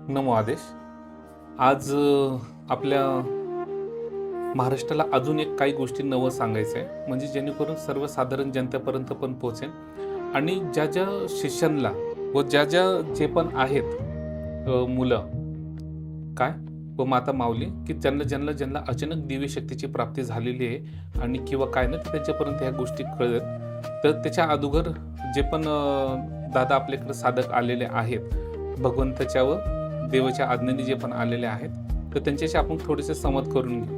नमो आदेश. आज आपल्या महाराष्ट्राला अजून एक काही गोष्टी नवं सांगायचं आहे, म्हणजे जेणेकरून सर्वसाधारण जनतेपर्यंत पण पोहोचेल आणि ज्या ज्या शिष्यांना व जे पण आहेत मुलं काय व माता माऊली की ज्यांना अचानक दिव्य शक्तीची प्राप्ती झालेली आहे आणि किंवा काय ना त्यांच्यापर्यंत ह्या गोष्टी कळत, तर त्याच्या अगोदर जे पण दादा आपल्याकडे साधक आलेले आहेत भगवंताच्या व देवाच्या आज्ञेने जे पण आलेले आहेत, तर त्यांच्याशी आपण थोडेसे संवाद करून घेऊ.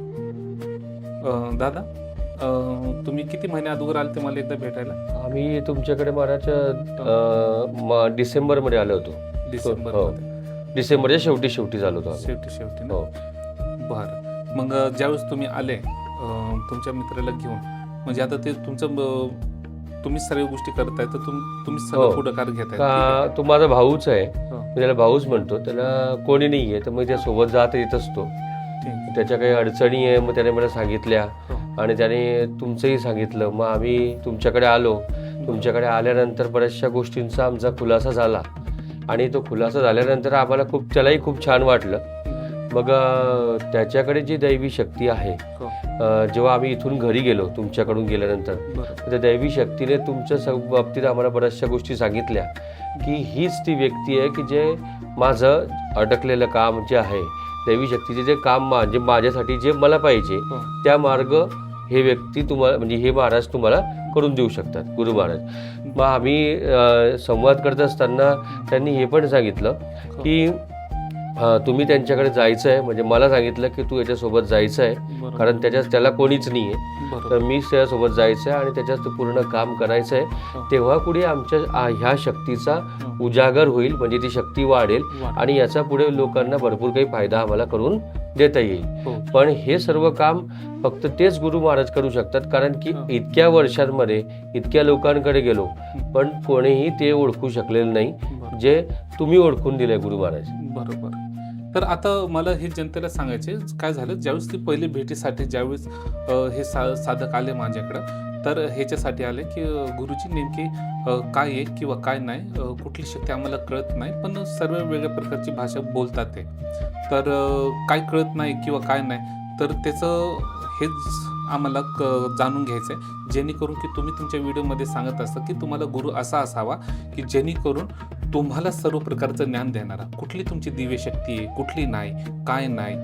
दादा, तुम्ही किती महिन्या अगोदर आले ते मला एकदा भेटायला? आम्ही तुमच्याकडे महाराज डिसेंबरमध्ये आलो होतो. डिसेंबरच्या शेवटी झालो होतो. शेवटी ना. बरं, मग ज्यावेळेस तुम्ही आले तुमच्या मित्राला घेऊन, म्हणजे आता ते तुम्ही सर्व गोष्टी करताय, तर तुम्ही सगळं पुढाकार घेताय. तो माझा भाऊच आहे, मी त्याला भाऊच म्हणतो. त्याला कोणी नाही आहे तर मग त्या सोबत जात येत असतो. त्याच्या काही अडचणी आहे मग त्याने मला सांगितल्या आणि त्याने तुमचंही सांगितलं. मग आम्ही तुमच्याकडे आलो. तुमच्याकडे आल्यानंतर बऱ्याचशा गोष्टींचा आमचा खुलासा झाला आणि तो खुलासा झाल्यानंतर आम्हाला त्यालाही खूप छान वाटलं. मग त्याच्याकडे जी दैवी शक्ती आहे, जेव्हा आम्ही इथून घरी गेलो तुमच्याकडून गेल्यानंतर, त्या दैवी शक्तीने तुमच्या बाबतीत आम्हाला बऱ्याचशा गोष्टी सांगितल्या की हीच ती व्यक्ती आहे की जे माझं अडकलेलं काम जे आहे, दैवी शक्तीचे जे काम म्हणजे माझ्यासाठी जे मला पाहिजे त्या मार्ग हे व्यक्ती तुम्हाला म्हणजे हे महाराज तुम्हाला करून देऊ शकतात, गुरु महाराज. मग आम्ही संवाद करत असताना त्यांनी हे पण सांगितलं की तुम्ही त्यांच्याकडे जायचं आहे. म्हणजे मला सांगितलं की तू याच्यासोबत जायचं आहे, कारण त्याला कोणीच नाही आहे, तर मी त्याच्यासोबत जायचं आहे आणि त्याच्यात पूर्ण काम करायचं आहे. तेव्हा पुढे आमच्या ह्या शक्तीचा उजागर होईल, म्हणजे ती शक्ती वाढेल आणि याचा पुढे लोकांना भरपूर काही फायदा आम्हाला करून देता येईल. पण हे सर्व काम फक्त तेच गुरु महाराज करू शकतात, कारण की इतक्या वर्षांमध्ये इतक्या लोकांकडे गेलो पण कोणीही ते ओळखू शकलेलं नाही जे तुम्ही ओळखून दिलंय गुरु महाराज. बरोबर. तर आता मला हे जनतेला सांगायचे, काय झालं ज्यावेळेस ती पहिली भेटीसाठी ज्यावेळेस हे साधक आले माझ्याकडं, तर ह्याच्यासाठी आले की गुरुजी नेमकी काय आहे किंवा काय नाही, कुठली शक्ती आम्हाला कळत नाही, पण सर्व वेगळ्या प्रकारची भाषा बोलतात ते, तर काय कळत नाही किंवा काय नाही, तर त्याचं हेच आम्हाला जाणून घ्यायचं आहे, जेणेकरून की तुम्ही तुमच्या व्हिडिओमध्ये सांगत असता की तुम्हाला गुरु असा असावा की जेणेकरून तुम्हाला सर्व प्रकारचं ज्ञान देणारा, कुठली तुमची दिव्य शक्ती आहे, कुठली नाही, काय नाही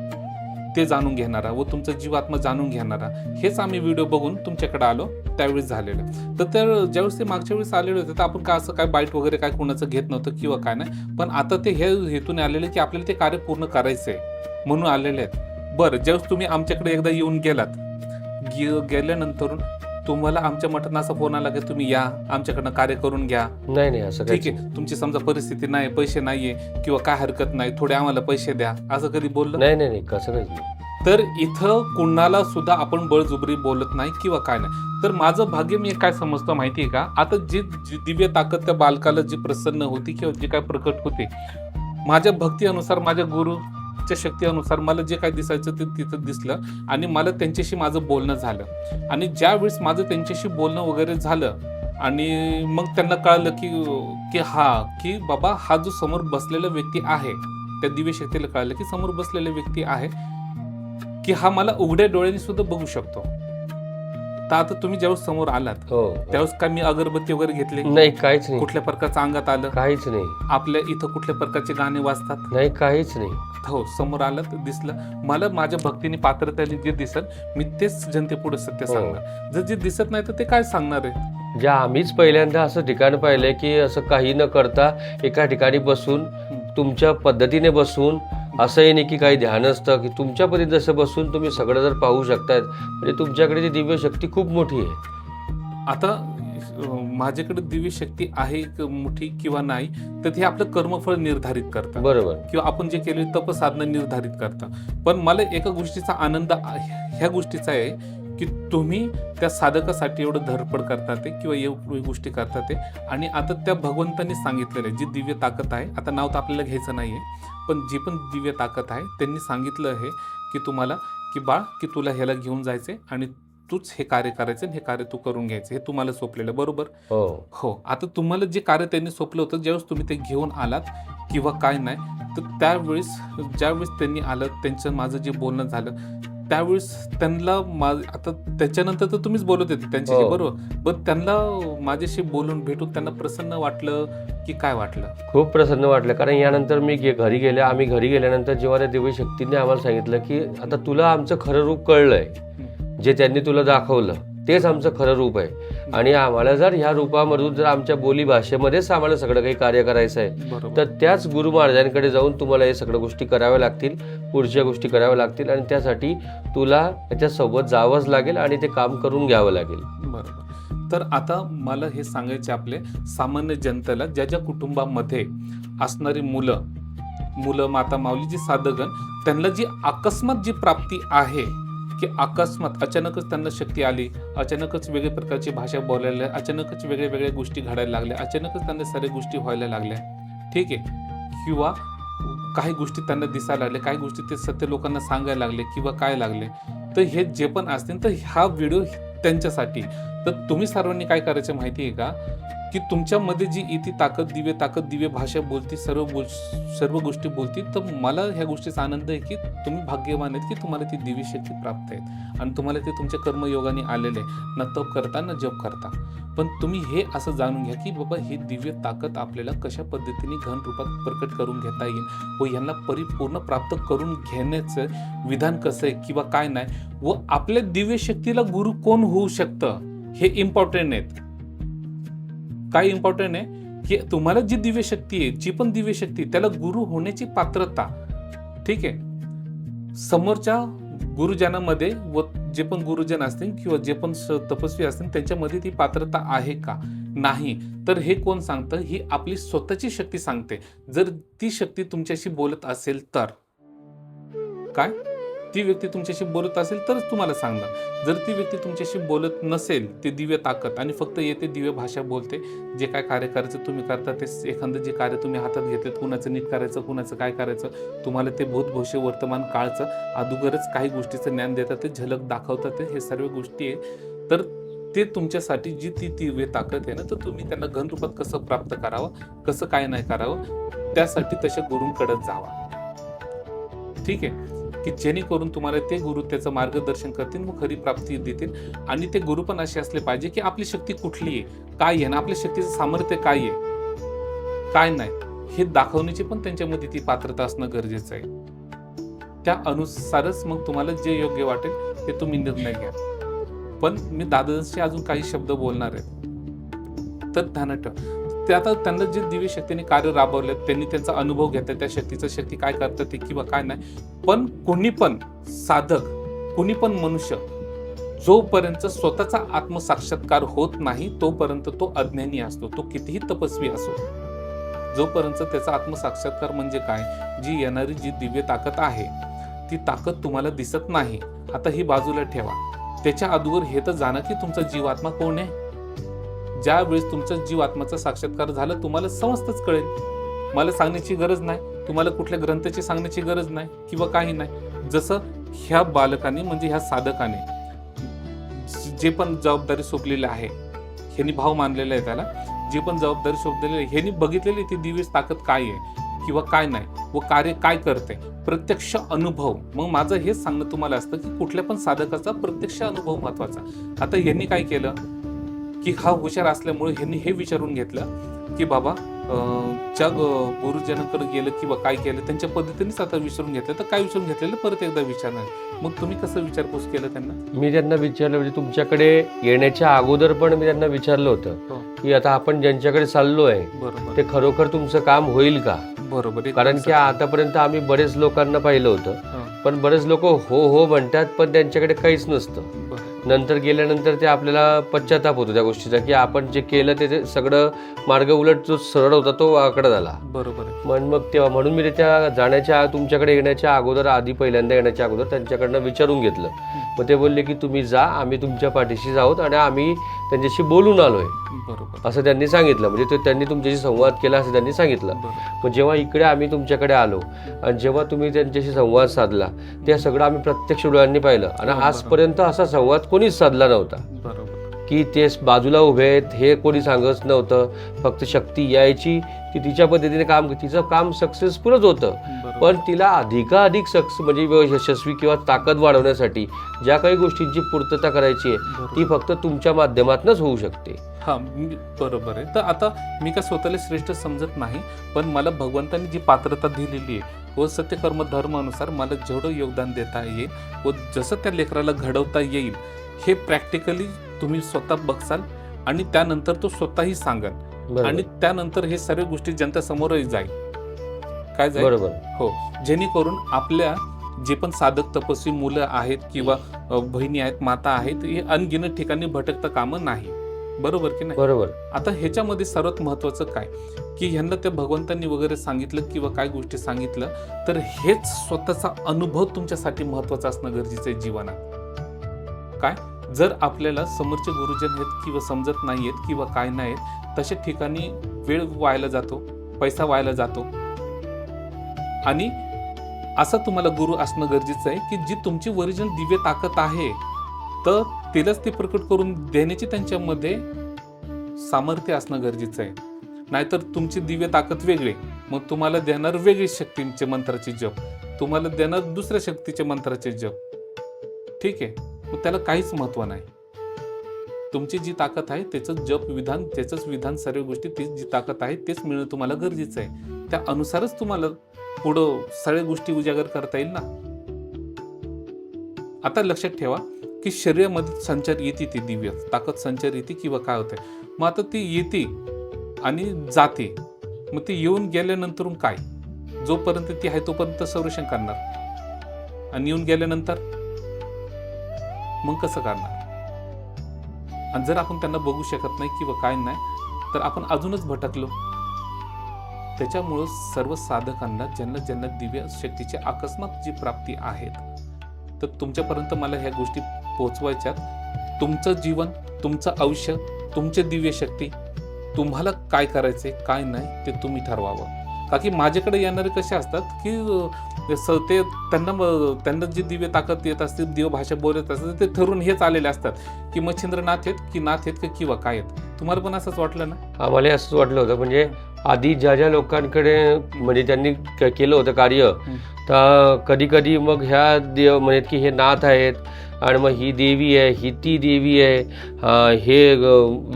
ते जाणून घेणारा व तुमचा जीवात्मा जाणून घेणारा, हेच आम्ही व्हिडिओ बघून तुमच्याकडे आलो त्यावेळेस झालेलं. तर ज्यावेळेस ते मागच्या वेळेस आलेले होते तर आपण काय असं काय बाईट वगैरे काय कोणाचं घेत नव्हतं किंवा काय नाही, पण आता ते हे हेतून आलेले की आपल्याला ते कार्य पूर्ण करायचं आहे म्हणून आलेले आहेत. बरं, ज्यावेळेस तुम्ही आमच्याकडे एकदा येऊन गेल्यानंतर तुम्हाला आमच्या मठात असा फोन आला की तुम्ही या आमच्याकडनं कार्य करून घ्या? नाही असं ठीक आहे, तुमची समजा परिस्थिती नाही, पैसे नाहीये किंवा काय हरकत नाही, थोडे आम्हाला पैसे द्या, असं कधी बोललं? नाही कसं काही नाही. तर इथं कुणाला सुद्धा आपण बळजुबरी बोलत नाही किंवा काय नाही. तर माझं भाग्य मी काय समजतो माहितीये का, आता जी दिव्य ताकद त्या बालकाला जी प्रसन्न होती किंवा जी काय प्रकट होते, माझ्या भक्ती अनुसार, माझ्या गुरुच्या शक्ती अनुसार मला जे काय दिसायचं ते तिथं दिसलं आणि मला त्यांच्याशी माझं बोलणं झालं. आणि ज्या वेळेस माझं त्यांच्याशी बोलणं वगैरे झालं आणि मग त्यांना कळलं की बाबा हा जो समोर बसलेला व्यक्ती आहे, त्या दिव्य शक्तीला कळलं की समोर बसलेला व्यक्ती आहे की हा मला उघड्या डोळ्यांनी सुद्धा बघू शकतो. तर आता तुम्ही ज्यावेळेस समोर आलात त्यावेळेस काय मी अगरबत्ती वगैरे घेतली नाही? काहीच नाही. कुठल्या प्रकारचं अंगात आलं? काहीच नाही. आपल्या इथं कुठल्या प्रकारचे गाणे वाजतात? नाही, काहीच नाही. हो, समोर आलं दिसलं मला, माझ्या भक्तीने पात्रतेने जे दिसत मी तेच जनतेपुढे सत्य सांगणार. जर जे दिसत नाही तर ते काय सांगणार आहे? ज्या आम्हीच पहिल्यांदा असं ठिकाण पाहिलंय की असं काही न करता एका ठिकाणी बसून तुमच्या पद्धतीने बसून, असंही नाही की काही ध्यान असतं की तुमच्या पद्धतीने जसं बसून तुम्ही सगळं जर पाहू शकतायत, म्हणजे तुमच्याकडे ती दिव्य शक्ती खूप मोठी आहे. आता माझ्याकडे दिव्य शक्ती आहे मोठी किंवा नाही, तर ते आपलं कर्मफळ निर्धारित करतं. बरोबर. किंवा आपण जे केले तपसाधना निर्धारित करतं. पण मला एका गोष्टीचा आनंद ह्या गोष्टीचा आहे की तुम्ही त्या साधकासाठी एवढं धडपड करतात किंवा एवढी गोष्टी करतात आणि आता त्या भगवंतांनी सांगितलेलं आहे, जी दिव्य ताकद आहे, आता नाव तर आपल्याला घ्यायचं नाहीये, पण जी पण दिव्य ताकद आहे त्यांनी सांगितलं आहे की तुम्हाला की बाळ की तुला ह्याला घेऊन जायचंय आणि तूच हे कार्य करायचं आणि हे कार्य तू करून घ्यायचं, हे तुम्हाला सोपलेलं, बरोबर? हो. हो. आता तुम्हाला जे कार्य त्यांनी सोपलं होतं, ज्यावेळेस तुम्ही ते घेऊन आलात किंवा काय नाही, तर त्यावेळेस ज्यावेळेस त्यांनी आलं, त्यांचं माझं जे बोलणं झालं, त्यावेळेस त्यांना आता त्याच्यानंतर तर तुम्हीच बोलत होते त्यांच्याशी, हो. बरोबर? पण त्यांना माझ्याशी बोलून भेटून त्यांना प्रसन्न वाटलं की काय वाटलं? खूप प्रसन्न वाटलं, कारण यानंतर मी घरी गेले. आम्ही घरी गेल्यानंतर जेव्हा त्या दिव्य शक्तीने आम्हाला सांगितलं की आता तुला आमचं खरं रूप कळलंय, जे त्यांनी तुला दाखवलं तेच आमचं खरं रूप आहे, आणि आम्हाला जर ह्या रूपामधून जर आमच्या बोली भाषेमध्येच आम्हाला सगळं काही कार्य करायचं आहे, बरोबर. तर त्याच गुरु महाराजांकडे जाऊन तुम्हाला हे सगळ्या गोष्टी कराव्या लागतील, पुढच्या गोष्टी कराव्या लागतील, आणि त्यासाठी तुला याच्यासोबत जावंच लागेल आणि ते काम करून घ्यावं लागेल. बरोबर. तर आता मला हे सांगायचे, आपले सामान्य जनतेला, ज्या कुटुंबामध्ये असणारी मुलं माता माऊली, जी साधकगण, त्यांना जी अकस्मात जी प्राप्ती आहे, की अकस्मात अचानकच त्यांना शक्ती आली, अचानकच वेगळ्या प्रकारची भाषा बोलायला, अचानकच वेगळ्या गोष्टी घडायला लागल्या, अचानकच त्यांना साऱ्या गोष्टी व्हायला लागल्या, ठीक आहे, किंवा काही गोष्टी त्यांना दिसायला लागल्या, काही गोष्टी ते सत्य लोकांना सांगायला लागले किंवा काय लागले, तर हे जे पण असतील, तर हा व्हिडिओ त्यांच्यासाठी. तर तुम्ही सर्वांनी काय करायचं माहिती आहे का, की तुमच्यामध्ये जी इथे ताकद, दिव्य भाषा बोलती, सर्व गोष्टी बोलती, तर मला ह्या गोष्टीचा आनंद आहे की तुम्ही भाग्यवान आहेत की तुम्हाला ती दिव्य शक्ती प्राप्त आहे, आणि तुम्हाला ते तुमच्या कर्मयोगाने आलेले आहे, ना तप करता ना जप करता. पण तुम्ही हे असं जाणून घ्या की बाबा ही दिव्य ताकद आपल्याला कशा पद्धतीने घन रूपात प्रकट करून घेता येईल, व यांना परिपूर्ण प्राप्त करून घेण्याचं विधान कसं आहे किंवा काय नाही, व आपल्या दिव्य शक्तीला गुरु कोण होऊ शकतं, हे इम्पॉर्टंट आहेत. काय इम्पॉर्टंट आहे की तुम्हाला जी दिव्य शक्ती आहे, जी पण दिव्य शक्ती, त्याला गुरु होण्याची पात्रता, ठीक आहे, समोरच्या गुरुजनामध्ये, व जे पण गुरुजन असतील किंवा जे पण तपस्वी असतील त्यांच्यामध्ये ती पात्रता आहे का नाही, तर हे कोण सांगतं, ही आपली स्वतःची शक्ती सांगते. जर ती शक्ती तुमच्याशी बोलत असेल तर, काय ती व्यक्ती तुमच्याशी बोलत असेल तरच तुम्हाला सांगणार. जर ती व्यक्ती तुमच्याशी बोलत नसेल, ते दिव्य ताकद, आणि फक्त येते दिव्य भाषा बोलते, जे काय कार्य करायचं तुम्ही करता, ते एखादं जे कार्य तुम्ही हातात घेतलेत, कुणाचं नीट करायचं, कुणाचं काय करायचं, तुम्हाला ते भूत भविष्य वर्तमान काळचं अगोदरच काही गोष्टीचं ज्ञान देतात, ते झलक दाखवतात, हे सर्व गोष्टी आहे. तर ते तुमच्यासाठी जी ती दिव्य ताकद आहे ना, तर तुम्ही त्यांना घन रूपात कसं प्राप्त करावं, कसं काय नाही करावं, त्यासाठी तशा गुरूंकडे जावा, ठीक आहे, की जेणेकरून तुम्हाला ते गुरु त्याचं मार्गदर्शन करतील, व खरी प्राप्ती देतील. आणि ते गुरु पण असे असले पाहिजे की आपली शक्ती कुठली आहे, काय आहे ना, आपल्या शक्तीचं सामर्थ्य काय आहे, काय नाही, हे दाखवण्याची पण त्यांच्यामध्ये ती पात्रता असणं गरजेचं आहे. त्या अनुसारच मग तुम्हाला जे योग्य वाटेल ते तुम्ही निर्णय घ्या. पण मी दादांशी अजून काही शब्द बोलणार आहे, तर ध्यानात ठेवा. ते आता त्यांना जे दिव्य शक्तीने कार्य राबवले, त्यांनी त्यांचा अनुभव घेतला, त्या शक्तीचं शक्ती काय करतात ते किंवा काय नाही. पण कोणी पण साधक, कोणी पण मनुष्य, जोपर्यंत स्वतःचा आत्मसाक्षात्कार होत नाही तोपर्यंत तो अज्ञानी असतो, तो कितीही तपस्वी असो. जोपर्यंत त्याचा आत्मसाक्षात्कार म्हणजे काय, जी येणारी जी दिव्य ताकद आहे, ती ताकद तुम्हाला दिसत नाही, आता ही बाजूला ठेवा. त्याच्या अगोदर हे तर जाणा की तुमचा जीवात्मा कोण आहे. ज्या वेळेस तुमचा जीवात्माचा साक्षात्कार झाला, तुम्हाला समजतच कळेल. मला सांगण्याची गरज नाही, तुम्हाला कुठल्या ग्रंथाची सांगण्याची गरज नाही किंवा काही नाही. जसं ह्या बालकाने, म्हणजे ह्या साधकाने जे पण जबाबदारी सोपलेली आहे, ह्यांनी भाव मानलेला आहे त्याला, जे पण जबाबदारी सोपलेली आहे, ह्यांनी बघितलेली ती दिव्य ताकद काय आहे किंवा काय नाही, व कार्य काय करते, प्रत्यक्ष अनुभव. मग माझं हेच सांगणं तुम्हाला असतं की कुठल्या पण साधकाचा प्रत्यक्ष अनुभव महत्वाचा. आता यांनी काय केलं की हा हुशार असल्यामुळे ह्यांनी हे विचारून घेतलं की बाबा ज्या गुरुजनांकडे गेलं किंवा काय केलं त्यांच्या पद्धतीनेच आता विचारून घेतलं, तर काय विचारून घेतलेलं परत एकदा विचारणार. मग तुम्ही कसं विचारपूस केलं त्यांना? मी त्यांना विचारलं, म्हणजे तुमच्याकडे येण्याच्या अगोदर पण मी त्यांना विचारलं होतं की आता आपण ज्यांच्याकडे चाललो आहे, बरोबर, ते खरोखर तुमचं काम होईल का. बरोबर. कारण की आतापर्यंत आम्ही बरेच लोकांना पाहिलं होतं, पण बरेच लोक हो हो म्हणतात, पण त्यांच्याकडे काहीच नसतं. नंतर गेल्यानंतर ते आपल्याला पश्चाताप होतो त्या गोष्टीचा, की आपण जे केलं ते सगळं मार्ग उलट जो सरळ होता तो वाकडा झाला. बरोबर. मग तेव्हा म्हणून मी त्याच्या जाण्याच्या, तुमच्याकडे येण्याच्या अगोदर, आधी पहिल्यांदा येण्याच्या अगोदर त्यांच्याकडनं विचारून घेतलं. मग ते बोलले की तुम्ही जा, आम्ही तुमच्या पाठीशी आहोत आणि आम्ही त्यांच्याशी बोलून आलोय, बरोबर, असं त्यांनी सांगितलं. म्हणजे त्यांनी तुमच्याशी संवाद केला असं त्यांनी सांगितलं. मग जेव्हा इकडे आम्ही तुमच्याकडे आलो आणि जेव्हा तुम्ही त्यांच्याशी संवाद साधला, ते सगळं आम्ही प्रत्यक्ष डोळ्यांनी पाहिलं. आणि आजपर्यंत असा संवाद कोणीच साधला नव्हता, बरोबर. की ते बाजूला उभे आहेत हे कोणी सांगत नव्हतं. फक्त शक्ती यायची की तिच्या पद्धतीने तिचं काम सक्सेसफुलच होतं. बरोबर. पण तिला अधिकाधिक म्हणजे यशस्वी किंवा ताकद वाढवण्यासाठी ज्या काही गोष्टींची पूर्तता करायची आहे ती फक्त तुमच्या माध्यमातूनच होऊ शकते. हा, बरोबर आहे. तर आता मी काय स्वतःला श्रेष्ठ समजत नाही, पण मला भगवंतांनी जी पात्रता दिलेली आहे व सत्य कर्म धर्मानुसार मला जेवढं योगदान देता येईल व जसं त्या लेकराला घडवता येईल हे प्रॅक्टिकली तुम्ही स्वतः बघसाल आणि त्यानंतर तो स्वतःही सांगाल बरोबर. आणि त्यानंतर हे सर्व गोष्टी जनता समोरही जाईल. काय जाईल? बरोबर. हो, जेणेकरून आपल्या जे पण साधक तपस्वी मुलं आहेत किंवा बहिणी आहेत, माता आहेत, हे अनगिनत ठिकाणी भटकता कामं नाही. बरोबर की नाही? बरोबर. आता ह्याच्यामध्ये सर्वात महत्वाचं काय की ह्यांना त्या भगवंतांनी वगैरे सांगितलं किंवा काय गोष्टी सांगितलं तर हेच स्वतःचा अनुभव तुमच्यासाठी महत्वाचा असणं गरजेचं आहे जीवनात. काय जर आपल्याला समोरचे गुरुजन आहेत किंवा समजत नाहीयेत किंवा काय नाहीत तशा ठिकाणी वेळ व्हायला जातो, पैसा व्हायला जातो आणि असं तुम्हाला गुरु असणं गरजेचं आहे की जी तुमची ओरिजिनल दिव्य ताकद आहे तर तिलाच ती प्रकट करून देण्याची त्यांच्यामध्ये सामर्थ्य असणं गरजेचं आहे. नाहीतर तुमची दिव्य ताकद वेगळी, मग तुम्हाला देणार वेगळी शक्तीचे मंत्राचे जप, तुम्हाला देणार दुसऱ्या शक्तीचे मंत्राचे जप. ठीक आहे, मग त्याला काहीच महत्व नाही. तुमची जी ताकद आहे त्याचं जप विधान, त्याचंच विधान, सर्व गोष्टी, तीच जी ताकद आहे तेच मिळणं तुम्हाला गरजेचं आहे. त्या अनुसारच तुम्हाला पुढं सगळ्या गोष्टी उजागर करता येईल ना. आता लक्षात ठेवा की शरीरामध्ये संचार येते, ती दिव्य ताकद संचार येते किंवा काय होतंय, मग आता ती येते आणि जाते, मग ती येऊन गेल्यानंतर काय, जोपर्यंत ती आहे तोपर्यंत संरक्षण करणार आणि येऊन गेल्यानंतर मग कसं करणार. आणि जर आपण त्यांना बघू शकत नाही किंवा काय नाही तर आपण अजूनच भटकलो. त्याच्यामुळं सर्व साधकांना ज्यांना ज्यांना दिव्य शक्तीची अकस्मात जी प्राप्ती आहेत तर तुमच्यापर्यंत मला ह्या गोष्टी पोहोचवायच्यात. तुमचं जीवन, तुमचं आयुष्य, तुमची दिव्य शक्ती, तुम्हाला काय करायचंय काय नाही ते तुम्ही ठरवावं. का की माझ्याकडे येणारे कसे असतात की ते त्यांना जी दिव्य ताकद येत असते, दिव्य भाषा बोलत असतात, ते ठरून हेच आलेले असतात की मच्छिंद्रनाथ आहेत की नाथ आहेत किंवा काय आहेत. तुम्हाला पण असंच वाटलं ना? आम्हाला असंच वाटलं होतं. म्हणजे आधी ज्या लोकांकडे म्हणजे त्यांनी केलं होतं कार्य, तर कधी कधी मग ह्या देव म्हणत की हे नाथ आहेत आणि मग ही देवी आहे, ही ती देवी आहे, हे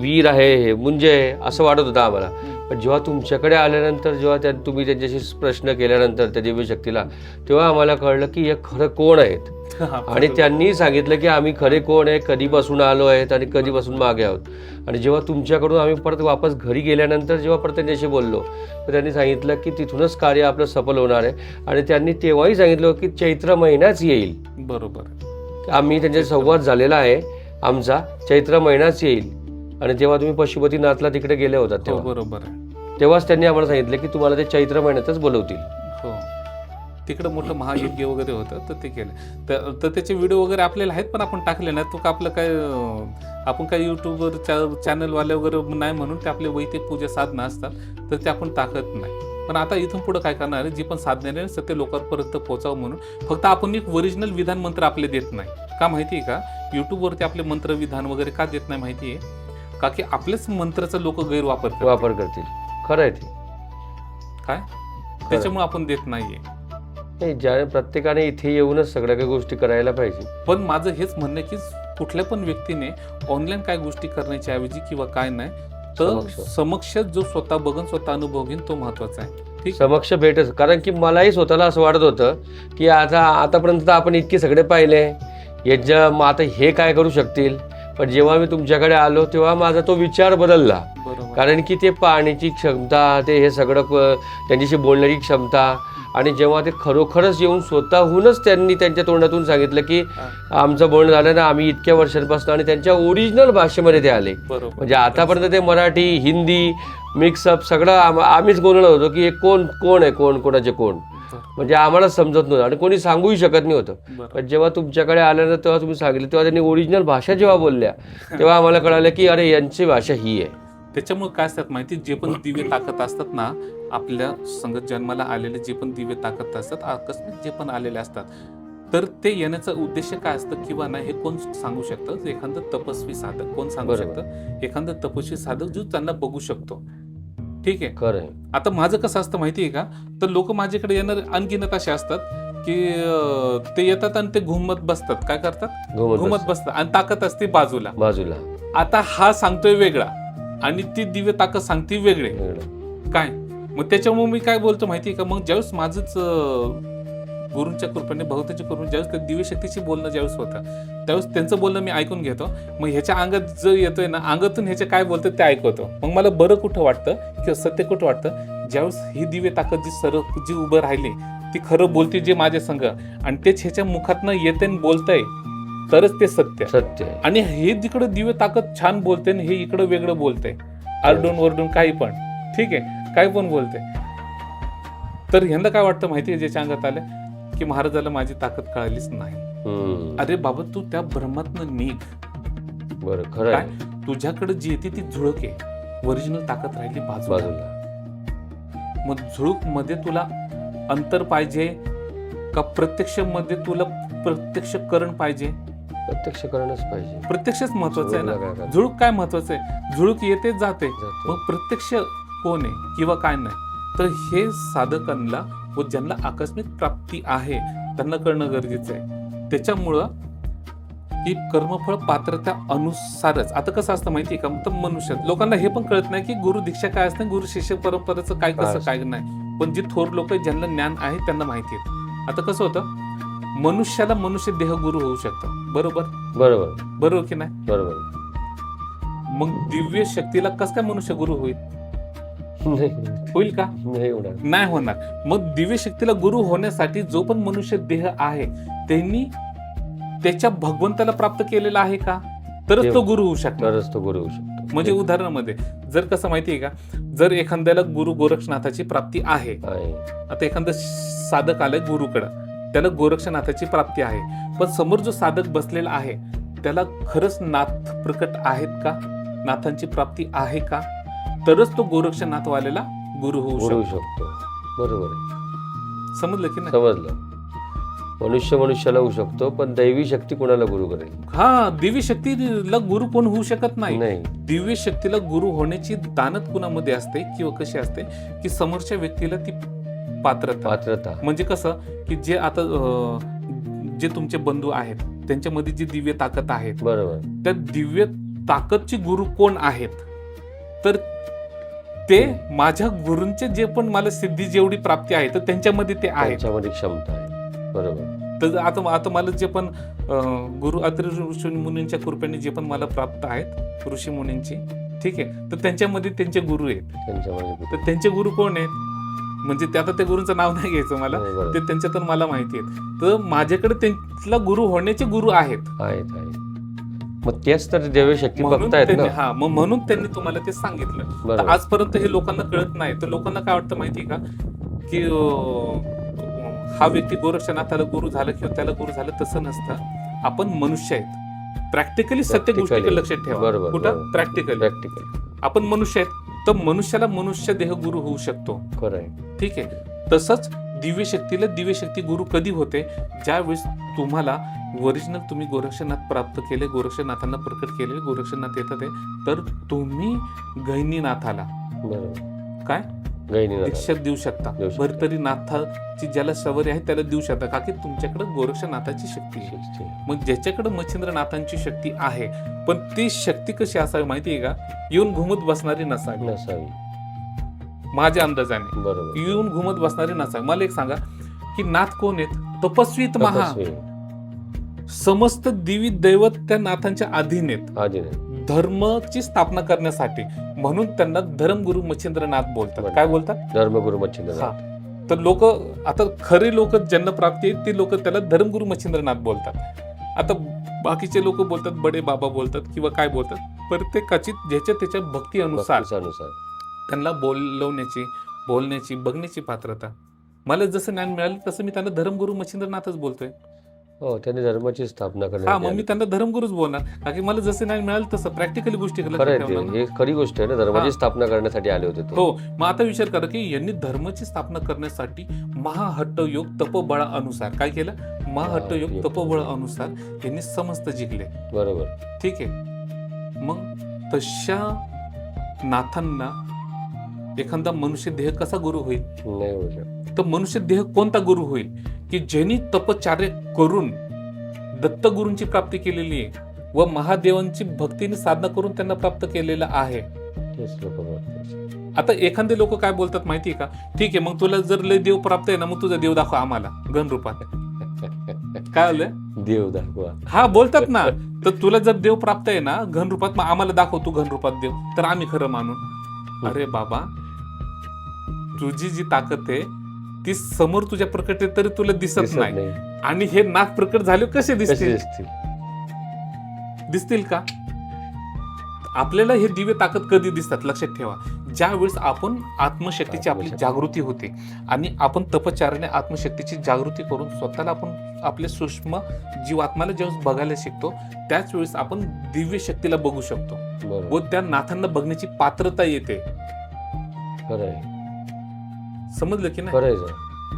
वीर आहे, हे मुंजे आहे, असं वाटत होतं आम्हाला. पण जेव्हा तुमच्याकडे आल्यानंतर, जेव्हा तुम्ही त्यांच्याशी प्रश्न केल्यानंतर त्या दिव्य शक्तीला, तेव्हा आम्हाला कळलं की हे खरं कोण आहेत. आणि त्यांनी सांगितलं की आम्ही खरे कोण आहे, कधीपासून आलो आहेत आणि कधीपासून मागे आहोत. आणि जेव्हा तुमच्याकडून आम्ही परत वापस घरी गेल्यानंतर जेव्हा परत त्यांच्याशी बोललो तर त्यांनी सांगितलं की तिथूनच कार्य आपलं सफल होणार आहे. आणि त्यांनी तेव्हाही सांगितलं की चैत्र महिनाच येईल. बरोबर. आम्ही त्यांच्या संवाद झालेला आहे आमचा, चैत्र महिनाच येईल. आणि जेव्हा तुम्ही पशुपतीनाथला तिकडे गेले होतात तेव्हा, बरोबर आहे, तेव्हाच त्यांनी आम्हाला सांगितलं की तुम्हाला ते चैत्र महिन्यातच बोलवतील. हो, तिकडं मोठं महायज्ञ वगैरे होतं तर ते केलं. तर त्याचे व्हिडिओ वगैरे आपल्याला आहेत पण आपण टाकले नाही. तो आपलं काय, आपण काय यूट्यूबवर चॅनलवाले वगैरे नाही म्हणून ते आपले वैदिक पूजा साधना असतात तर ते आपण टाकत नाही. पण आता इथून पुढे काय करणार आहे, जी पण साधना आहे सत्य लोकांपर्यंत पोहोचावं म्हणून फक्त आपण एक ओरिजिनल विधान मंत्र आपले देत नाही. का माहिती आहे का, यूट्यूबवरती आपले मंत्र विधान वगैरे का देत नाही माहिती आहे का, की आपल्याच मंत्राचा लोक गैरवापर करतील. खरं आहे ते काय, त्याच्यामुळे आपण देत नाहीये. नाही, ज्या प्रत्येकाने इथे येऊनच सगळ्या काही गोष्टी करायला पाहिजे. पण माझं हेच म्हणणं की कुठल्या पण व्यक्तीने ऑनलाईन काय गोष्टी करण्याच्या ऐवजी किंवा काय नाही तर समक्ष जो स्वतः बघून स्वतः अनुभव घेईन तो महत्वाचा आहे. ठीक, समक्ष भेटच. कारण की मलाही स्वतःला असं वाटत होतं की आतापर्यंत आपण इतके सगळे पाहिले, याच्या आता हे काय करू शकतील. पण जेव्हा मी तुमच्याकडे आलो तेव्हा माझा तो विचार बदलला. कारण की ते पाहण्याची क्षमता, ते हे सगळं त्यांच्याशी बोलण्याची क्षमता, आणि जेव्हा ते खरोखरच येऊन स्वतःहूनच त्यांनी त्यांच्या तोंडातून सांगितलं की आमचं बोलणं झालं ना, आम्ही इतक्या वर्षांपासून, आणि त्यांच्या ओरिजिनल भाषेमध्ये ते आले. म्हणजे आतापर्यंत ते मराठी हिंदी मिक्सअप सगळं आम्हीच गोंधळ होतो की हे कोण आहे, कोणाचे कोण, म्हणजे आम्हाला समजत नव्हतं आणि कोणी सांगूही शकत नाही होतं. पण जेव्हा तुमच्याकडे आल्यानंतर तेव्हा तुम्ही सांगितलं, तेव्हा त्यांनी ओरिजिनल भाषा जेव्हा बोलल्या तेव्हा आम्हाला कळालं की अरे यांची भाषा ही आहे. त्याच्यामुळे काय असतात माहिती, जे पण दिव्य ताकद असतात ना, आपल्या संगत जन्माला आलेले जे पण दिव्य ताकद असतात, आकस्मिक जे पण आलेले असतात, तर ते येण्याचा उद्देश काय असतं किंवा नाही हे कोण सांगू शकतं? एखादं तपस्वी साधक कोण सांगू बरोबर. शकतं? एखादं तपस्वी साधक जो त्यांना बघू शकतो. ठीक आहे. खरं आहे. आता माझं कसं असतं माहिती आहे का, तर लोक माझ्याकडे येणार आणखीनच असे असतात की ते येतात आणि ते घुमत बसतात. काय करतात? घुमत बसतात आणि ताकद असते बाजूला. बाजूला आता हा सांगतोय वेगळा आणि ती दिव्य ताकद सांगते वेगळे. वेगळं. काय मग त्याच्यामुळे मी काय बोलतो माहिती आहे का, मग ज्यावेळेस माझंच गुरूंच्या कृपेने भगवंताच्या कृपेने ज्यावेळेस त्या दिव्य शक्तीशी बोलणं ज्यावेळेस होतं त्यावेळेस त्यांचं बोलणं मी ऐकून घेतो. मग ह्याच्या अंगात जो येतोय ना, अंगातून ह्याच्या काय बोलतं ते ऐकवतो. मग मला बरं कुठं वाटतं किंवा सत्य कुठं वाटतं, ज्यावेळेस ही दिव्य ताकद जी उभं राहिली ती खरं बोलते जे माझ्या संघ आणि तेच ह्याच्या मुखातनं येते आणि बोलतंय तरच ते सत्य आहे. आणि हे जिकडं दिव्य ताकद छान बोलते आणि हे इकडं वेगळं बोलतंय, आरडून वरडून काही पण, ठीक आहे, काही पण बोलते. तर ह्यांना काय वाटतं माहिती आहे, ज्याच्या अंगात आलं की महाराजाला माझी ताकद कळालीच नाही. अरे बाबा, तू त्या ब्रह्मातनं निघ. बरं, खरं काय आहे. तुझ्याकडे जी येते ती झुळक आहे, ओरिजिनल ताकद राहिली बाजूला. मग झुळूक मध्ये तुला अंतर पाहिजे का प्रत्यक्ष मध्ये तुला प्रत्यक्ष करण पाहिजे? प्रत्यक्ष करणच पाहिजे. प्रत्यक्षच महत्वाचं आहे झुळूकला ना. काय झुळूक काय महत्वाचं आहे? झुळूक येते जाते, जाते. मग प्रत्यक्ष कोण आहे किंवा काय नाही. तर हे साधकांना व ज्यांना आकस्मिक प्राप्ती आहे त्यांना करणं गरजेचं आहे. त्याच्यामुळं की कर्मफळ पात्रता अनुसारच. आता कसं असतं माहिती आहे का, तर मनुष्य लोकांना हे पण कळत नाही की गुरु दीक्षा काय असते, गुरु शिष्य परंपरेचं काय कसं काय नाही. पण जे थोर लोक आहेत ज्यांना ज्ञान आहे त्यांना माहिती आहे. आता कसं होतं, मनुष्याला मनुष्य देह गुरु होऊ शकतं. बरोबर बरोबर बरोबर की नाही? बरोबर. मग दिव्य शक्तीला कसं काय मनुष्य गुरु होईल? नाही होईल का? नाही होणार. नाही होणार. मग दिव्य शक्तीला गुरु होण्यासाठी जो पण मनुष्य देह आहे त्यांनी त्याच्या भगवंताला प्राप्त केलेला आहे का, तरच तो गुरु होऊ शकतो. तरच तो गुरु होऊ शकतो. म्हणजे उदाहरणामध्ये जर कसं माहितीये का, जर एखाद्याला गुरु गोरक्षनाथाची प्राप्ती आहे, आता एखादा साधक आलाय गुरुकडं, त्याला गोरक्षनाथाची प्राप्ती आहे, पण समोर जो साधक बसलेला आहे त्याला खरंच नाथ प्रकट आहेत का, नाथांची प्राप्ती आहे का, तरच तो गोरक्षनाथवाल्याला गुरु होऊ शकतो. बरोबर आहे. समजलं की नाही? समजलं. मनुष्य मनुष्याला होऊ शकतो, पण दैवी शक्ती कोणाला गुरु करेल? हा, दिव्य शक्तीला गुरु कोण होऊ शकत नाही. नाही. दिव्य शक्तीला गुरु होण्याची दानत कुणामध्ये असते किंवा कशी असते की समोरच्या व्यक्तीला ती पात्रता. म्हणजे कसं की जे आता जे तुमचे बंधू आहेत त्यांच्यामध्ये जी दिव्य ताकद आहे, बरोबर, त्या दिव्य ताकदची गुरु कोण आहेत, तर ते माझ्या गुरूंचे जे पण मला सिद्धी जेवढी प्राप्ती आहे तर त्यांच्यामध्ये ते आहे, त्यांच्यामध्ये क्षमता आहे. बरोबर. तर आता मला जे पण गुरु अत्रि ऋषी मुनींच्या कृपेने जे पण मला प्राप्त आहेत ऋषी मुनींची, ठीक आहे, तर त्यांच्यामध्ये त्यांचे गुरु आहेत. त्यांच्यामध्ये तर त्यांचे गुरु कोण आहेत, म्हणजे ते आता त्या गुरूंचं नाव नाही घ्यायचं मला, ते त्यांच्यातून मला माहिती आहे. तर माझ्याकडे त्यांना गुरु होण्याचे गुरु आहेत. मग तेच तर दिव्य शक्ती बघतायत ना. हा, मग म्हणून त्यांनी तुम्हाला ते सांगितलं. तर आजपर्यंत हे लोकांना कळत नाही. तर लोकांना काय वाटतं माहितीये का, की हा व्यक्ती गोरक्षनाथाला गुरु झाला किंवा त्याला गुरु झालं, तसं नसतं. आपण मनुष्य आहेत. प्रॅक्टिकली सत्य गोष्टीकडे लक्षात ठेवा. कुठं? प्रॅक्टिकल आपण मनुष्य आहेत, तर मनुष्याला मनुष्य देह गुरु होऊ शकतो. ठीक आहे. तसंच दिव्य शक्तीला दिव्य शक्ती गुरु कधी होते, ज्यावेळेस तुम्हाला ओरिजिनल तुम्ही गोरक्षनाथ प्राप्त केले, गोरक्षनाथांना प्रकट केले, गोरक्षनाथ येतात आहे, तर तुम्ही गहिनीनाथाला काय दीक्षा देऊ शकता. भरतरी नाथाची ज्याला सवरी आहे त्याला देऊ शकता, का की तुमच्याकडे गोरक्षनाथाची शक्ती आहे. मग ज्याच्याकडे मच्छिंद्रनाथांची शक्ती आहे, पण ती शक्ती कशी असावी माहितीये का, येऊन घुमत बसणारी नसावी. माझ्या अंदाजाने येऊन घुमत बसणारी नसावी. मला एक सांगा की नाथ कोण आहेत? तपस्वीत महा. समस्त देवी दैवत त्या नाथांच्या अधीन आहेत धर्माची स्थापना करण्यासाठी. म्हणून त्यांना धर्मगुरु मच्छिंद्रनाथ बोलतात. काय बोलतात? धर्मगुरु मच्छिंद्रनाथ. तर लोक आता खरे लोक ज्यांना प्राप्ती आहेत ते लोक त्याला धर्मगुरु मच्छिंद्रनाथ बोलतात. आता बाकीचे लोक बोलतात बडे बाबा बोलतात किंवा काय बोलतात. प्रत्येकाची ज्याच्या त्याच्या भक्ती अनुसार त्यांना बोलण्याची बघण्याची पात्रता. मला जसं ज्ञान मिळालं तसं मी त्यांना धर्मगुरु मच्छिंद्रनाथच बोलतोय. हो, त्यांनी धर्माची स्थापना करण्यात. हा, मग मी त्यांना धर्मगुरुच बोलणार, कारण की मला जसं नाही मिळालं तसं प्रॅक्टिकली गोष्टी हे खरी गोष्ट आहे ना, धर्माची स्थापना करण्यासाठी आले होते. हो, मग आता विचार करा की यांनी धर्माची स्थापना करण्यासाठी महाहट्ट योग तपबळा अनुसार काय केलं, महाहट्टयोग योग. तपोबळ अनुसार यांनी समस्त जिंकले. बरोबर. ठीक आहे. मग तशा नाथांना एखादा मनुष्य देह कसा गुरु होईल? नाही होऊ शकत. तर मनुष्य देह कोणता गुरु होईल की ज्यांनी तपचार्य करून दत्तगुरूंची प्राप्ती केलेली आहे व महादेवांची भक्तीने साधना करून त्यांना प्राप्त केलेलं आहे. तेच लोक बोलतात. आता एखादे लोक काय बोलतात माहितीये का, ठीक आहे मग तुला जर लय देव प्राप्त आहे ना, मग तुझा देव दाखव आम्हाला गण रूपात. काय आलं? देव दाखवा. हा बोलतात ना. तर तुला जर देव प्राप्त आहे ना घन रूपात, मग आम्हाला दाखव तू घन रूपात देव, तर आम्ही खरं मानू. अरे बाबा, तुझी जी ताकद आहे ती समोर तुझ्या प्रकट आहे तरी तुला दिसत नाही. आणि हे नाथ प्रकट झाले कसे दिसतील? दिसतील का? आपल्याला हे दिव्य ताकद कधी दिसतात लक्षात ठेवा, ज्या वेळेस आपण आत्मशक्तीची आपली जागृती होते आणि आपण तपचार्याने आत्मशक्तीची जागृती करून स्वतःला आपण आपले सूक्ष्म जीवात्माला ज्यावेळेस बघायला शिकतो, त्याच वेळेस आपण दिव्य शक्तीला बघू शकतो व त्या नाथांना बघण्याची पात्रता येते. समजलं की नाही?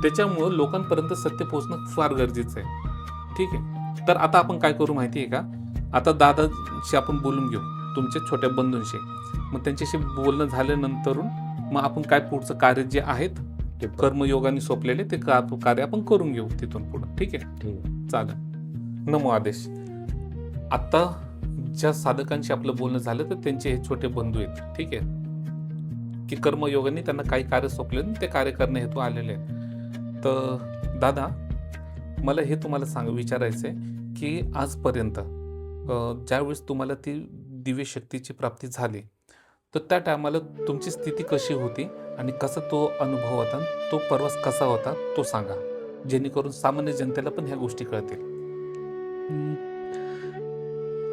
त्याच्यामुळं लोकांपर्यंत सत्य पोहोचणं फार गरजेचं आहे. ठीक आहे. तर आता आपण काय करू माहितीये का, आता दादाशी आपण बोलून घेऊ, तुमच्या छोट्या बंधूंशी. मग त्यांच्याशी बोलणं झाल्यानंतर मग आपण काय पुढचं कार्य जे आहेत ते कर्मयोगाने सोपलेले ते कार्य आपण करून घेऊ तिथून पुढे. ठीक आहे? चालेल. नमो आदेश. आता ज्या साधकांशी आपलं बोलणं झालं तर त्यांचे हे छोटे बंधू आहेत. ठीक आहे, की कर्मयोगाने त्यांना काही कार्य सोपले ते कार्य करणे हेतू आलेले आहेत. तर दादा, मला हे तुम्हाला विचारायचंय की आजपर्यंत ज्यावेळेस तुम्हाला ती दिव्य शक्तीची प्राप्ती झाली तर त्या टायमाला तुमची स्थिती कशी होती आणि कसा तो अनुभव होता, तो प्रवास कसा होता तो सांगा, जेणेकरून सामान्य जनतेला पण ह्या गोष्टी कळतील.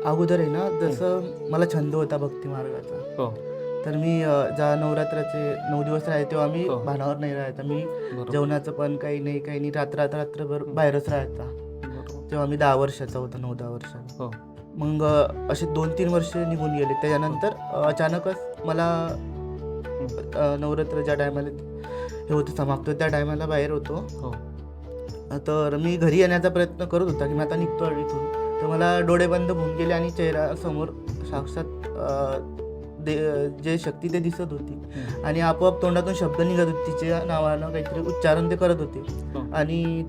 अगोदर आहे ना, जसं मला छंद होता भक्ती मार्गाचा. हो. तर मी ज्या नवरात्राचे 9 दिवस राहायचे तेव्हा मी भानावर नाही राहायचा. मी जेवणाचं पण काही नाही रात्रभर बाहेरच राहायचा. तेव्हा मी 10 वर्षाचा होता, 9-10 वर्षाचा. मग असे 2-3 वर्ष निघून गेले. त्याच्यानंतर अचानकच मला नवरात्र ज्या टायमाला हे होतं समाप्त, त्या टायमाला बाहेर होतो. तर मी घरी येण्याचा प्रयत्न करत होता की मी आता निघतो इथून. तर मला डोळे बंद होऊन गेले आणि चेहऱ्यासमोर साक्षात जे शक्ती ते दिसत होती आणि आपोआप तोंडातून शब्द निघत होते. तिच्या नावानं काहीतरी उच्चारण ते करत होते आणि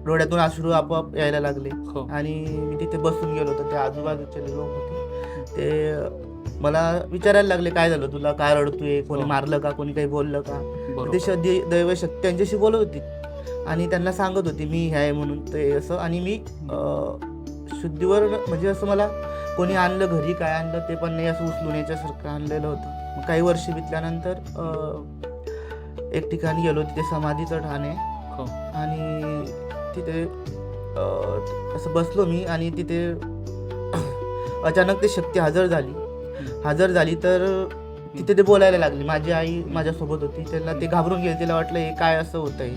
डोळ्यातून अश्रू आपोआप यायला लागले. आणि मी तिथे बसून गेलो होतो. ते आजूबाजूचे लोक होते, ते मला विचारायला लागले, काय झालं तुला, काय रडतोय, कोणी मारलं का, कोणी काही बोललं का. ते दैव शक्ती त्यांच्याशी बोलत होती आणि त्यांना सांगत होती मी हे आहे म्हणून ते असं. आणि मी शुद्धीवर म्हणजे असं मला कोणी आणलं घरी, काय आणलं ते पण नाही, असं उचलून याच्यासारखं आणलेलं होतं. मग काही वर्ष बितल्यानंतर एक ठिकाणी गेलो, तिथे समाधीचं ठाण आहे आणि तिथे असं बसलो मी आणि तिथे अचानक ते शक्ती हजर झाली. तर तिथे ते बोलायला लागले. माझी आई माझ्यासोबत होती. त्यांना ते घाबरून गेले. तिला वाटलं हे काय असं होत आहे.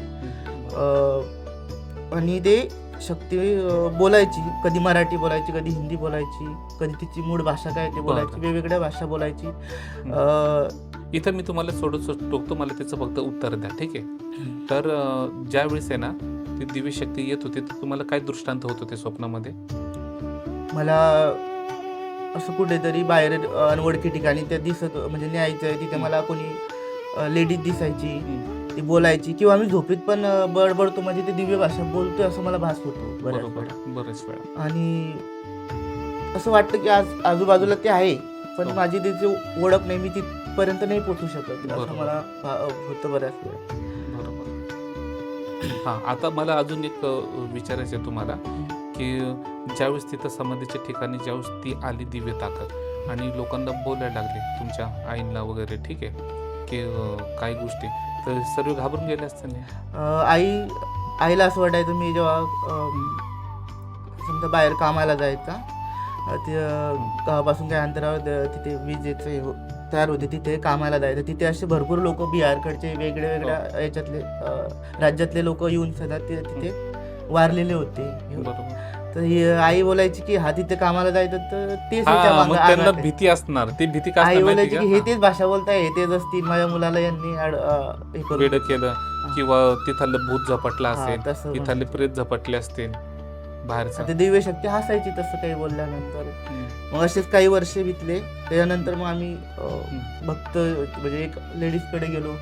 आणि ते शक्ती बोलायची, कधी मराठी बोलायची, कधी हिंदी बोलायची, कधी तिची मूळ भाषा काय ते बोलायची, वेगवेगळ्या भाषा बोलायची. इथं मी तुम्हाला टोकतो, मला त्याचं फक्त उत्तर द्या. ठीक आहे? तर ज्या वेळेस आहे ना ती दिव्य शक्ती येत होती तर तुम्हाला काय दृष्टांत होत होते स्वप्नामध्ये? मला असं कुठेतरी बाहेर अनवळखी ठिकाणी त्या दिसत, म्हणजे न्यायचं तिथे मला कोणी लेडीज दिसायची, ती बोलायची, किंवा मी झोपेत पण बडबडतो म्हणजे ते दिव्य भाषा बोलतोय असं मला भास होतो बरेच वेळा. आणि असं वाटतं की आज आजूबाजूला ते आहे पण माझी त्याची ओळख नाही, मी तिथपर्यंत नाही पोहोचू शकत असं मला होतं बऱ्याच वेळा. हा, आता मला अजून एक विचारायचं आहे तुम्हाला की ज्यावेळेस तिथं समाधीच्या ठिकाणी ज्यावेळेस ती आली दिव्य ताकद आणि लोकांना बोलायला लागले तुमच्या आईला वगैरे, ठीक आहे, की काही गोष्टी, तर सर्व घाबरून गेले असते ना? आईला असं वाटायचं मी जेव्हा समजा बाहेर कामाला जायचा, गावापासून काही अंतरावर तिथे विजेचं तयार होते, तिथे कामाला जायचं. तिथे असे भरपूर लोक बिहारकडचे वेगळ्या याच्यातले राज्यातले लोक येऊन सदा तिथे वारलेले होते. तर आई बोलायची की हा तिथे कामाला जायचं तर तेच त्यांना भीती असणार. ती भीती काय? आई बोलायची की हे तेच भाषा बोलताय, हे तेच असतील, माझ्या मुलाला यांनी वेड केलं किंवा तिथलं भूत झपटला असेल, तिथले प्रेत झपटले असतील. बाहेरचा ते दिव्य शक्ती हसायची तसं काही बोलल्यानंतर. हम्म. मग असेच काही वर्षे बितले. त्याच्यानंतर मग आम्ही भक्त म्हणजे एक लेडीजकडे गेलो.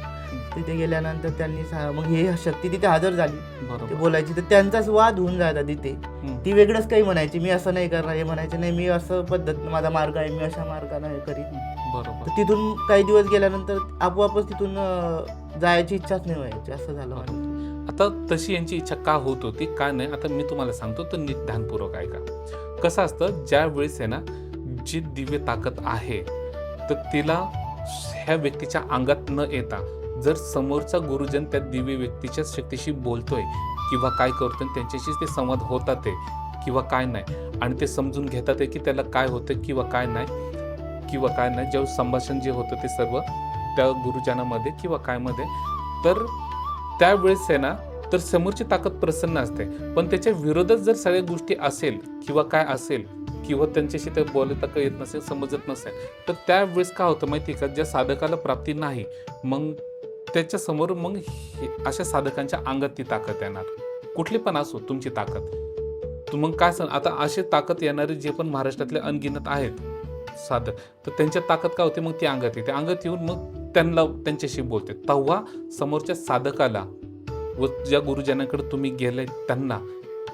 तिथे गेल्यानंतर त्यांनी मग हे शक्ती तिथे हजर झाली. ते बरोबर. बोलायची तर त्यांचाच वाद होऊन जायचा तिथे. हम्म. ती वेगळंच काही म्हणायची, मी असं नाही करणार, हे म्हणायचे नाही मी असं पद्धत माझा मार्ग आहे, मी अशा मार्गाने हे करीन. बरोबर. तर तिथून काही दिवस गेल्यानंतर आपोआपच तिथून जायची इच्छाच नाही व्हायची, असं झालं माझं. आता तशी यांची इच्छा का होत होती काय नाही, आता मी तुम्हाला सांगतो तर नीट ध्यानपूर्वक ऐका. कसं असतं, ज्या वेळेस आहे ना जी दिव्य ताकद आहे तर तिला ह्या व्यक्तीच्या अंगात न येता जर समोरचा गुरुजन त्या दिव्य व्यक्तीच्या शक्तीशी बोलतोय किंवा काय करतोय त्यांच्याशी ते संवाद होतात आहे किंवा काय नाही, आणि ते समजून घेतात आहे की त्याला काय होतं किंवा काय नाही, जेव्हा संभाषण जे होतं ते सर्व त्या गुरुजनामध्ये किंवा काय मध्ये, तर त्यावेळेस आहे ना तर समोरची ताकद प्रसन्न असते. पण त्याच्या विरोधात जर सगळ्या गोष्टी असेल किंवा काय असेल किंवा त्यांच्याशी ते बोलता का येत नसेल, समजत नसेल, तर त्यावेळेस काय होतं माहिती आहे का, ज्या साधकाला प्राप्ती नाही मग त्याच्यासमोर मग अशा साधकांच्या अंगात ती ताकद येणार, कुठली पण असो तुमची ताकद. मग काय सांग, आता असे ताकद येणारे जे पण महाराष्ट्रातले अनगिनत आहेत साधक, तर त्यांच्या ताकद काय होते, मग ती अंगात येते. अंगात येऊन मग त्यांच्याशी बोलते. तेव्हा समोरच्या साधकाला व ज्या गुरुजनाकडे तुम्ही गेले त्यांना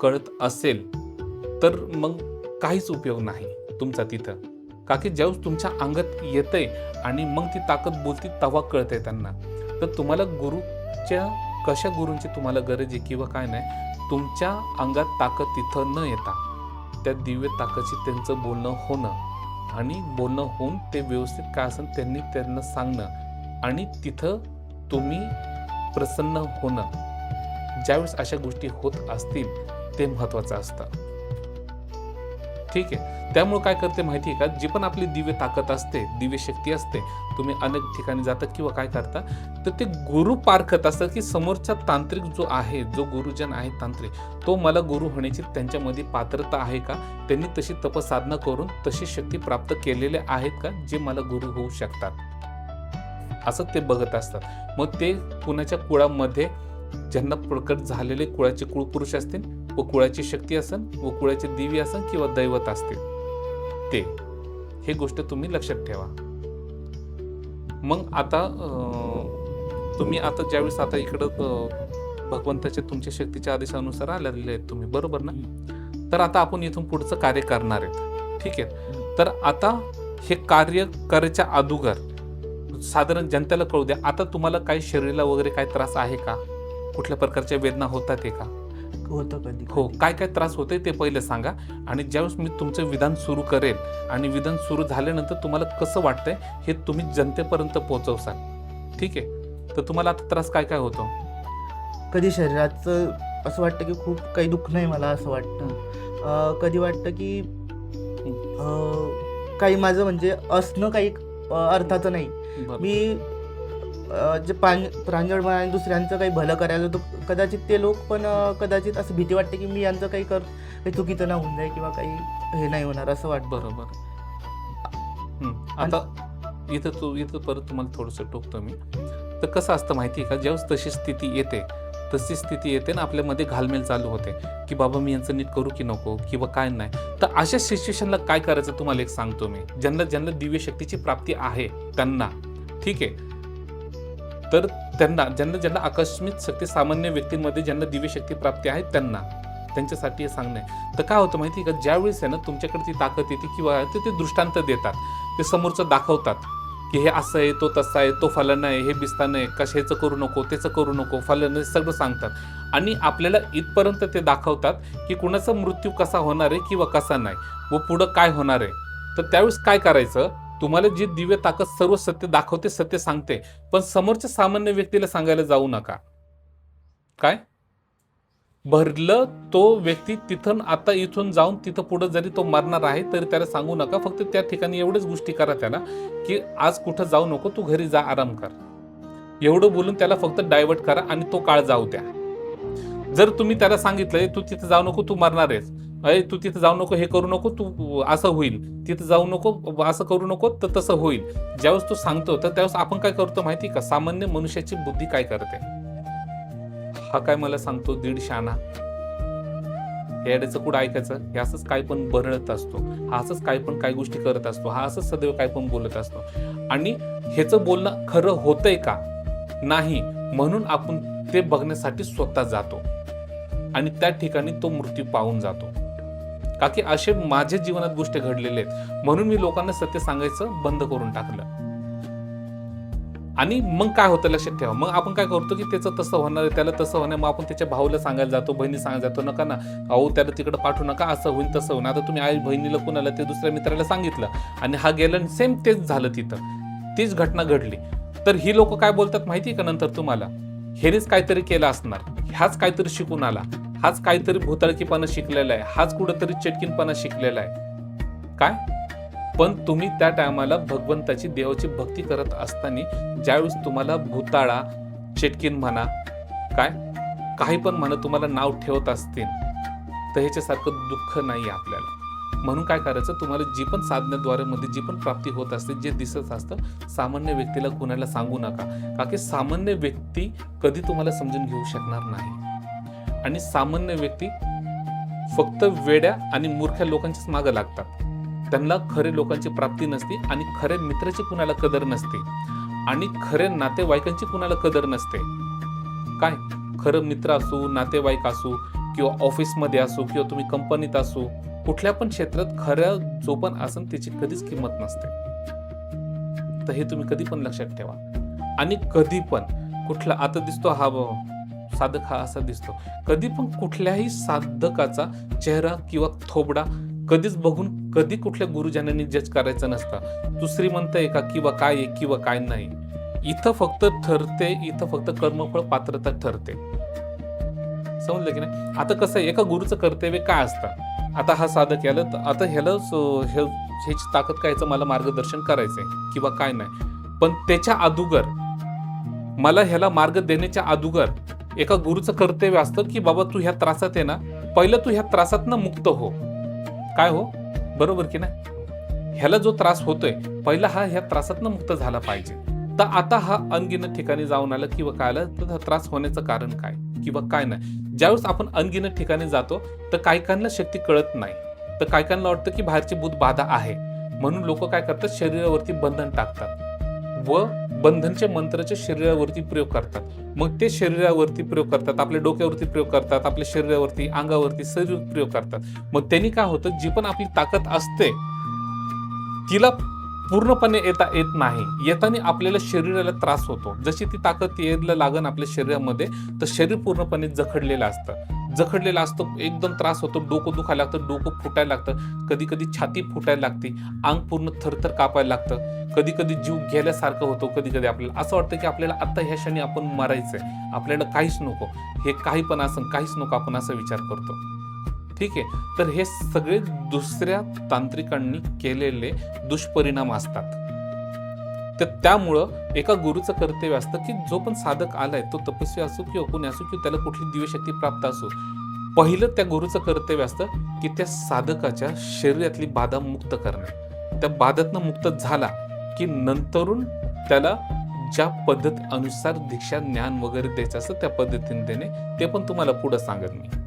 कळत असेल तर मग काहीच उपयोग नाही तुमचा तिथं. का की ज्यावेळेस तुमच्या अंगात येतंय आणि मग ती ताकद बोलते तेव्हा कळतंय त्यांना. तर तुम्हाला कशा गुरूंची तुम्हाला गरज आहे किंवा काय नाही, तुमच्या अंगात ताकद तिथं न येता त्या दिव्य ताकदची त्यांचं बोलणं होणं आणि बोलणं होऊन ते व्यवस्थित काय असेल त्यांना सांगणं आणि तिथं तुम्ही प्रसन्न होणं, ज्यावेळेस अशा गोष्टी होत असतील ते महत्त्वाचं असतं. ठीक आहे. त्यामुळे काय करते माहिती आहे का, जी पण आपली दिव्य ताकद असते, दिव्य शक्ती असते, तुम्ही अनेक ठिकाणी जाता किंवा काय करता तर ते गुरु पारखत असतात की समोरचा तांत्रिक जो आहे, जो गुरुजन आहे तांत्रिक, तो मला गुरु होण्याची त्यांच्यामध्ये पात्रता आहे का, त्यांनी तशी तपसाधना करून तशी शक्ती प्राप्त केलेले आहेत का जे मला गुरु होऊ शकतात, असं ते बघत असतात. मग ते कुणाच्या कुळामध्ये ज्यांना प्रकट झालेले कुळाचे कुळपुरुष असतील व कुळाची शक्ती असेल व कुळाचे दिव्य असेल किंवा दैवत असतील, ते हे गोष्ट तुम्ही लक्षात ठेवा. मग आता तुम्ही आता ज्यावेळेस आता इकडं भगवंताच्या तुमच्या शक्तीच्या आदेशानुसार आलेले आहेत तुम्ही, बरोबर ना, तर आता आपण इथून पुढचं कार्य करणार आहेत. ठीक आहे. तर आता हे कार्य करायच्या अगोदर साधारण जनतेला कळू द्या, आता तुम्हाला काही शरीराला वगैरे काही त्रास आहे का, कुठल्या प्रकारच्या वेदना होतात आहे का, होतं कधी हो काय काय त्रास होते ते पहिलं सांगा. आणि ज्यावेळेस मी तुमचं विधान सुरू करेल आणि विधान सुरू झाल्यानंतर तुम्हाला कसं वाटतंय हे तुम्ही जनतेपर्यंत पोहोचवसाल. ठीक आहे. तर तुम्हाला आता त्रास काय काय होतो, कधी शरीराचं असं वाटतं की खूप काही दुःख नाही मला असं वाटतं, कधी वाटतं की काही माझं म्हणजे असणं काही अर्थाचं नाही, मी जे प्रांजळ मनाने दुसऱ्यांचं काही भलं करायला तो कदाचित ते लोक पण कदाचित असं भीती वाटते की मी यांचं काही चुकीचं ना होऊन जाईल किंवा काही हे नाही होणार असं वाटतं. बरोबर. आता इथं परत तुम्हाला थोडंसं टोकतो मी. तर कसं असतं माहिती आहे का, ज्यावेळेस तशी स्थिती येते ना आपल्यामध्ये घालमेल चालू होते की बाबा मी यांचं नीट करू की नको किंवा काय नाही, तर अशा सिच्युएशनला काय करायचं तुम्हाला एक सांगतो मी. ज्यांना दिव्य शक्तीची प्राप्ती आहे त्यांना, ठीक आहे, तर ज्यांना आकस्मिक शक्ती, सामान्य व्यक्तींमध्ये ज्यांना दिव्य शक्ती प्राप्ती आहे त्यांच्यासाठी हे सांगणं आहे. तर काय होतं माहिती आहे का, ज्यावेळेस आहे ना तुमच्याकडे ती ताकद येते किंवा ते दृष्टांत देतात, ते समोरचं दाखवतात की हे असं आहे, तो तसा आहे, तो फलाना आहे, हे बिस्तान आहे, कशाचं करू नको, त्याचं करू नको, फलाना, सगळं सांगतात. आणि आपल्याला इथपर्यंत ते दाखवतात की कुणाचा मृत्यू कसा होणार आहे किंवा कसा नाही व पुढं काय होणार आहे. तर त्यावेळेस काय करायचं, तुम्हाला जी दिव्य ताकद सर्व सत्य दाखवते, सत्य सांगते, पण समोरच्या सामान्य व्यक्तीला सांगायला जाऊ नका. काय भरलं तो व्यक्ती तिथून आता इथून जाऊन तिथं पुढे जरी तो मरणार आहे तरी त्याला सांगू नका. फक्त त्या ठिकाणी एवढंच गोष्टी करा त्याला की आज कुठं जाऊ नको, तू घरी जा, आराम कर, एवढं बोलून त्याला फक्त डायव्हर्ट करा आणि तो काळ जाऊ द्या. जर तुम्ही त्याला सांगितलंय तू तिथं जाऊ नको, तू मरणार आहेस, अरे तू तिथं जाऊ नको, हे करू नको, तू असं होईल, तिथं जाऊ नको, असं करू नको, तर तसं होईल, ज्यावेळेस तो सांगतो तर त्यावेळेस आपण काय करतो माहिती का, सामान्य मनुष्याची बुद्धी काय करते, हा काय मला सांगतो दीड शाना, हे येड्याचं कुठं ऐकायचं, हे असंच काय पण बरळत असतो, हा असंच काय पण काय गोष्टी करत असतो, हा असंच सदैव काय पण बोलत असतो. आणि ह्याचं बोलणं खरं होतंय का नाही म्हणून आपण ते बघण्यासाठी स्वतः जातो आणि त्या ठिकाणी तो मृत्यू पाहून जातो. का की असे माझ्या जीवनात गोष्टी घडलेल्या आहेत, म्हणून मी लोकांना सत्य सांगायचं बंद करून टाकलं. आणि मग काय होतं लक्षात ठेवा, मग आपण काय करतो की त्याचं तसं होणार आहे, त्याला तसं होणार, मग आपण त्याच्या भाऊला सांगायला जातो, बहिणी सांगायला जातो, नका ना अहो त्याला तिकडे पाठवू नका, असं होईल तसं होईल. आता तुम्ही आई बहिणीला कुणाला ते दुसऱ्या मित्राला सांगितलं आणि हा गेला, सेम तेच झालं, तिथं तीच घटना घडली. तर ही लोक काय बोलतात माहिती का नंतर तुम्हाला, हेनेच काहीतरी केलं असणार, ह्याच काहीतरी शिकून आला, हाच काहीतरी भुताळकीपणा शिकलेला आहे, हाच कुठंतरी चटकीनपणा शिकलेला आहे. काय पण तुम्ही त्या टायमाला भगवंताची देवाची भक्ती करत असताना ज्यावेळेस तुम्हाला भूताळा, चेटकीन म्हणा, काय काही पण म्हणा तुम्हाला नाव ठेवत असतील तर ह्याच्यासारखं दुःख नाही आपल्याला. म्हणून काय करायचं, तुम्हाला जी पण साधनेद्वारे मध्ये जी पण प्राप्ती होत असते, जे दिसत असतं, सामान्य व्यक्तीला कुणाला सांगू नका. का की सामान्य व्यक्ती कधी तुम्हाला समजून घेऊ शकणार नाही. आणि सामान्य व्यक्ती फक्त वेड्या आणि मूर्ख लोकांच्याच मागं लागतात. त्यांना खरे लोकांची प्राप्ती नसते आणि खऱ्या मित्राची कुणाला कदर नसते आणि खरे नातेवाईकांची कुणाला कदर नसते. काय खरं मित्र असू, नातेवाईक असू, किंवा ऑफिसमध्ये असू, किंवा तुम्ही कंपनीत असू, कुठल्या पण क्षेत्रात खऱ्या जो पण असेल त्याची कधीच किंमत नसते. तर हे तुम्ही कधी पण लक्षात ठेवा. आणि कधी पण कुठला आता दिसतो हा साधक हा असा दिसतो, कधी पण कुठल्याही साधकाचा चेहरा किंवा थोबडा कधीच बघून कधी कुठल्या गुरुजनांनी जज करायचं नसतं. तू श्रीमंत आहे का किंवा काय आहे किंवा काय नाही. इथं फक्त ठरते, इथं फक्त कर्मफळ पात्रता ठरते. समजलं की नाही. आता कसं आहे, एका गुरुचं कर्तव्य काय असतं, आता हा साधक याला आता ह्याची ताकद काय, मला मार्गदर्शन करायचंय किंवा काय नाही, पण त्याच्या अगोदर मला ह्याला मार्ग देण्याच्या अगोदर एका गुरुचं कर्तव्य असतं की बाबा तू ह्या त्रासात आहे ना, पहिलं तू ह्या त्रासातनं मुक्त हो. काय हो, बरोबर की नाही. ह्याला जो त्रास होतोय पहिला हा ह्या त्रासातनं मुक्त झाला पाहिजे. तर आता हा अनगिनत ठिकाणी जाऊन आला किंवा काय आलं तर त्रास होण्याचं कारण काय किंवा काय नाही. ज्यावेळेस आपण अनगिनत ठिकाणी जातो तर काही काहींना शक्ती कळत नाही, तर काही काहींना वाटतं की बाहेरची भूत बाधा आहे, म्हणून लोक काय करतात, शरीरावरती बंधन टाकतात व बंधनचे मंत्राचे शरीरावरती प्रयोग करतात. मग ते शरीरावरती प्रयोग करतात, आपल्या डोक्यावरती प्रयोग करतात, आपल्या शरीरावरती, अंगावरती सर्व प्रयोग करतात. मग त्यांनी काय होतं, जी पण आपली ताकद असते तिला पूर्णपणे येता येत नाही. येताना आपल्याला शरीराला त्रास होतो. जशी ती ताकद यायला लागन आपल्या शरीरामध्ये तर शरीर पूर्णपणे जखडलेलं असतं, एकदम त्रास होतो, डोकं दुखायला लागतं, डोकं फुटायला लागतं, कधी कधी छाती फुटायला लागते, अंग पूर्ण थरथर कापायला लागतं, कधी कधी जीव गेल्यासारखं होतो. कधी कधी आपल्याला असं वाटतं की आपल्याला आता ह्या क्षणी आपण मरायचंय, आपल्याला काहीच नको, हे काही पण असं काहीच नको, आपण असा विचार करतो. ठीक आहे. तर हे सगळे दुसऱ्या तांत्रिकांनी केलेले दुष्परिणाम असतात. तर त्यामुळं एका गुरुचं कर्तव्य असतं की जो पण साधक आलाय, तो तपस्वी असो किंवा कोणी असो किंवा त्याला कुठली दिव्यशक्ती प्राप्त असो, पहिलं त्या गुरुचं कर्तव्य असतं की त्या साधकाच्या शरीरातली बाधा मुक्त करणे. त्या बाधातनं मुक्त झाला की नंतरून त्याला ज्या पद्धती अनुसार दीक्षा ज्ञान वगैरे द्यायचं असतं त्या पद्धतीने देणे. ते पण तुम्हाला पुढं सांगत मी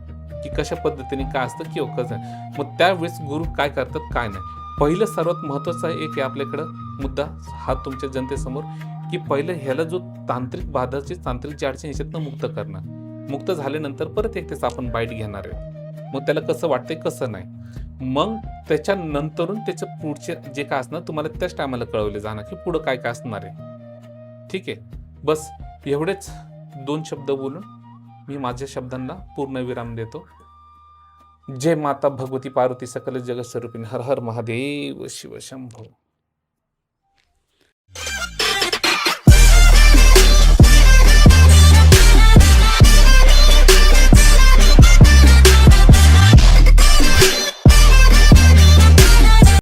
की कशा पद्धतीने काय असतं किंवा कसं. मग त्यावेळेस गुरु काय करतात काय नाही. पहिलं सर्वात महत्वाचा एक आहे आपल्याकडं मुद्दा हा तुमच्या जनतेसमोर की पहिलं ह्याला जो तांत्रिक बाधाची तांत्रिक जी अडचण ह्याच्यातनं मुक्त करणं. मुक्त झाल्यानंतर परत एक त्याचा आपण बाईट घेणार आहे. मग त्याला कसं वाटतंय कसं नाही. मग त्याच्यानंतरून त्याचं पुढचे जे काय असणार तुम्हाला त्याच टायमाला कळवले जाणार की पुढं काय काय असणार आहे. ठीक आहे. बस एवढेच 2 शब्द बोलून मी माझ्या शब्दांना पूर्ण विराम देतो. जय माता भगवती पार्वती सकल जगत स्वरूपिणी. हर हर महादेव शिव शंभो.